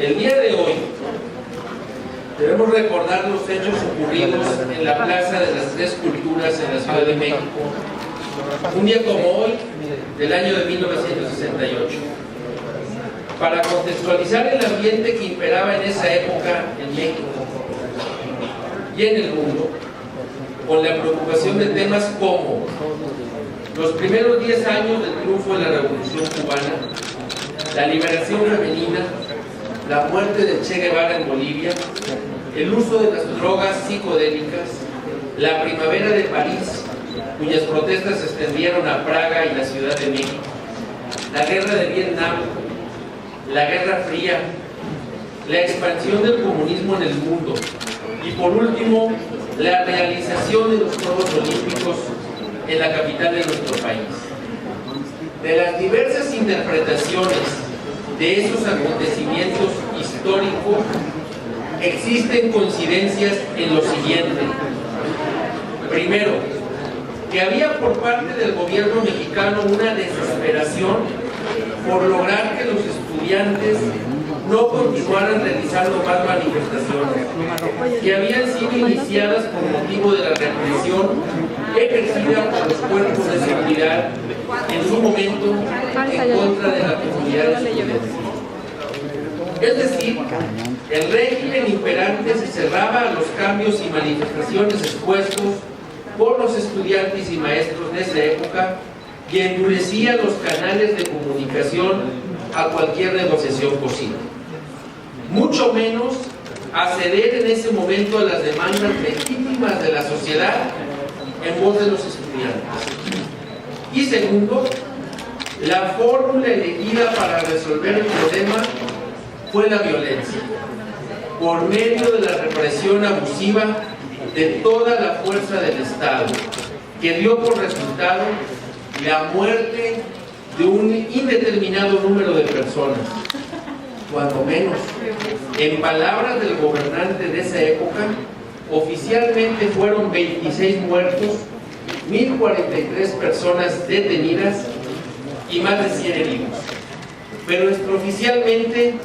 El día de hoy debemos recordar los hechos ocurridos en la Plaza de las Tres Culturas en la Ciudad de México, un día como hoy del año de 1968, para contextualizar el ambiente que imperaba en esa época en México y en el mundo, con la preocupación de temas como los primeros 10 años del triunfo de la Revolución Cubana, la liberación femenina, la muerte de Che Guevara en Bolivia, el uso de las drogas psicodélicas, la primavera de París, cuyas protestas se extendieron a Praga y la Ciudad de México, la guerra de Vietnam, la Guerra Fría, la expansión del comunismo en el mundo y, por último, la realización de los Juegos Olímpicos en la capital de nuestro país. De las diversas interpretaciones de esos acontecimientos históricos, existen coincidencias en lo siguiente. Primero, que había por parte del gobierno mexicano una desesperación por lograr que los estudiantes no continuaran realizando más manifestaciones que habían sido iniciadas por motivo de la represión ejercida por los cuerpos de seguridad en su momento en contra de la comunidad estudiantil. Es decir, el régimen imperante se cerraba a los cambios y manifestaciones expuestos por los estudiantes y maestros de esa época y endurecía los canales de comunicación a cualquier negociación posible. Mucho menos a ceder en ese momento a las demandas legítimas de la sociedad en voz de los estudiantes. Y segundo, la fórmula elegida para resolver el problema fue la violencia, por medio de la represión abusiva de toda la fuerza del Estado, que dio por resultado la muerte de un indeterminado número de personas, cuando menos. En palabras del gobernante de esa época, oficialmente fueron 26 muertos, 1,043 personas detenidas y más de 100 heridos. Pero extraoficialmente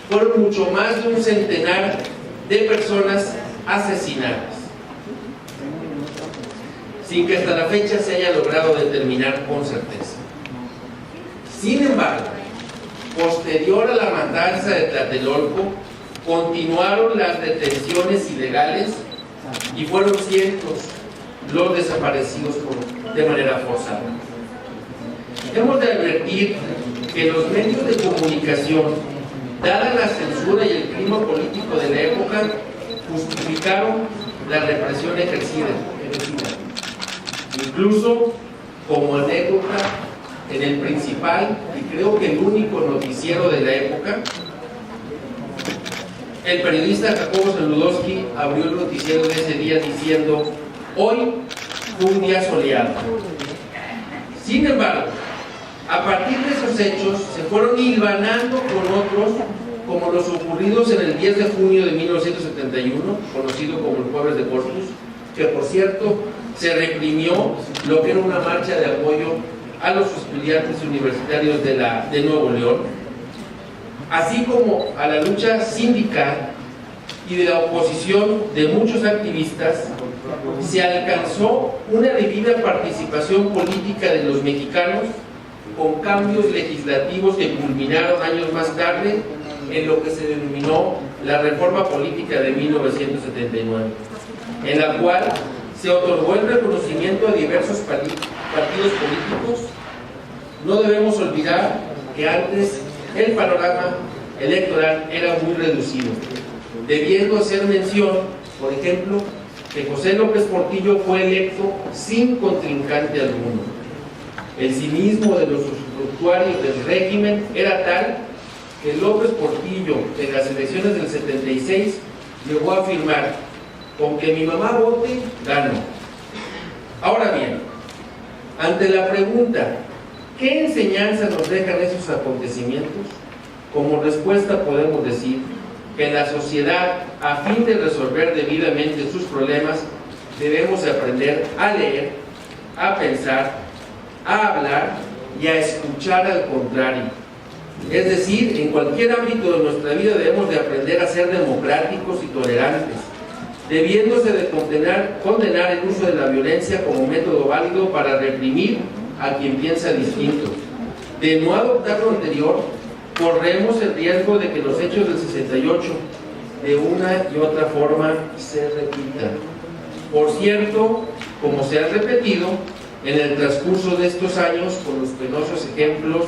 fueron mucho más de un centenar de personas asesinadas, sin que hasta la fecha se haya logrado determinar con certeza. Sin embargo, posterior a la matanza de Tlatelolco, continuaron las detenciones ilegales y fueron cientos los desaparecidos de manera forzada. Hemos de advertir que los medios de comunicación, dada la censura y el clima político de la época, justificaron la represión ejercida. Incluso, como anécdota, en el principal y creo que el único noticiero de la época, el periodista Jacobo Zabludovsky abrió el noticiero de ese día diciendo: hoy fue un día soleado. Sin embargo, a partir de esos hechos se fueron hilvanando con otros, como los ocurridos en el 10 de junio de 1971, conocido como el Jueves de Corpus, que por cierto se reprimió lo que era una marcha de apoyo a los estudiantes universitarios de Nuevo León, así como a la lucha sindical y de la oposición de muchos activistas. Se alcanzó una debida participación política de los mexicanos, con cambios legislativos que culminaron años más tarde en lo que se denominó la Reforma Política de 1979, en la cual se otorgó el reconocimiento a diversos partidos políticos. No debemos olvidar que antes el panorama electoral era muy reducido, debiendo hacer mención, por ejemplo, que José López Portillo fue electo sin contrincante alguno. El cinismo de los usufructuarios del régimen era tal que López Portillo, en las elecciones del 76, llegó a afirmar: con que mi mamá vote, gano. Ahora bien, ante la pregunta ¿qué enseñanza nos dejan esos acontecimientos? Como respuesta podemos decir que la sociedad, a fin de resolver debidamente sus problemas, debemos aprender a leer, a pensar, a hablar y a escuchar al contrario, Es decir, en cualquier ámbito de nuestra vida debemos de aprender a ser democráticos y tolerantes, debiéndose de condenar el uso de la violencia como método válido para reprimir a quien piensa distinto. De no adoptar lo anterior, corremos el riesgo de que los hechos del 68 de una y otra forma se repitan. Por cierto, como se ha repetido en el transcurso de estos años con los penosos ejemplos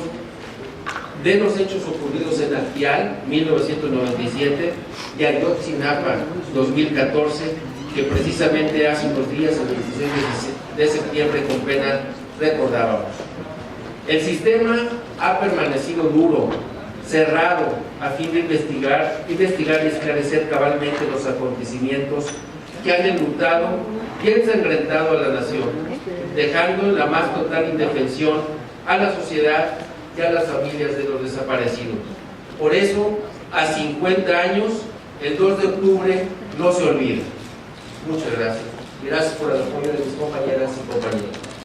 de los hechos ocurridos en Actial, 1997, y Ayotzinapa, 2014, que precisamente hace unos días, el 26 de septiembre, con pena recordábamos. El sistema ha permanecido duro, cerrado, a fin de investigar y esclarecer cabalmente los acontecimientos que han enlutado y ensangrentado a la nación, dejando en la más total indefensión a la sociedad y a las familias de los desaparecidos. Por eso, a 50 años, el 2 de octubre no se olvida. Muchas gracias. Gracias por el apoyo de mis compañeras y compañeros.